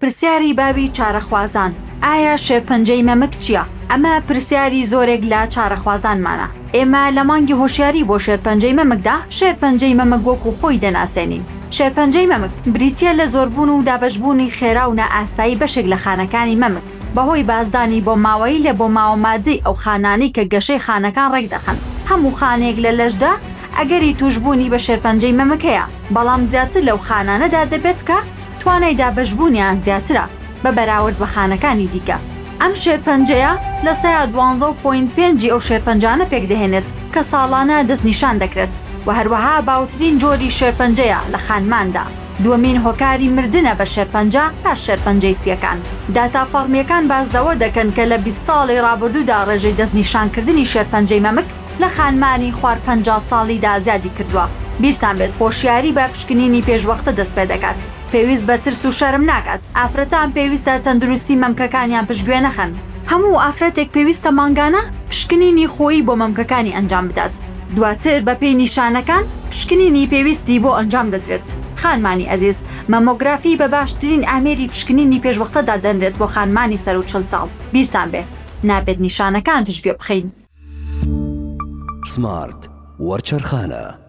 پرسیاری بابی چارەخوازان. ئایا شێرپەنجەی مەمک چییە؟ ئەمە پرسیاری زۆرێک لە چارەخوازانمانە. ئێمە لە مانگی هۆشیاری بۆ شێرپەنجەی مەمکدا شێرپەنجەی مەمک وەکو خۆی دەناسێنین. شێرپەنجەی مەمک بریتیە لە زۆربوون و دابەشبوونی خێرا و نائاسایی بەشێک لە خانەکانی مەمک بەهۆی بازدانی بۆ ماوەی لە بۆ ماوەمادەی ئەو خانانەی کە گەشەی خانەکان ڕێک دەخەن. هەموو خانێک لە لەشدا ئەگەری توشبوونی بە شێرپەنجەی مەمکەیە، بەڵام زیاتر لەو خانانەدا دەبێت کە توانای دابەشبوونیان زیاترە بە بەراورد بە خانەکانی دیکە. ئەم شێرپەنجەیە لە 12.5 ئەو شێرپەنجانە پێک دەهێنێت کە ساڵانە دەستنیشان دەکرێت و هەروەها باوترین جۆری شێرپەنجەیە لە خانماندا. دووەمین هۆکاری مردنە بە شێرپەنجە پاش شێرپەنجەی سیەکان. داتا فەرمیەکان بازدەوە دەکەن کە لە 20 ساڵی ڕابردوودا ڕێژەی دەستنیشانکردنی شێرپەنجەی مەمک لە خانمانی خوار 50 ساڵیدا زیادی کردووە. بیرتان بێت هۆشیاری بە پشکنینی پێشوەختە دەست پێ دەکات. پێویست بە ترس و شەرم ناکات. ئافرەتان پێویستە تەندروستی مەمکەکانیان پشتگوێ نەخەن. هەموو ئافرەتێک پێویستە مانگانە پشکنینی خۆی بۆ مەمکەکانی ئەنجام بدات. دواتر بە پێی نیشانەکان پشکنینی پێویستی بۆ ئەنجام دەدرێت. خانمانی ئەزیز، مەمۆگرافی بە باشترین ئامێری پشکنینی پێشوەختەدا دەنرێت بۆ خانمانی سەر و 40 ساڵ. بیرتان بێ نابێت نیشانەکان پشتگوێ بخەین. سمارت وەرچەرخانە.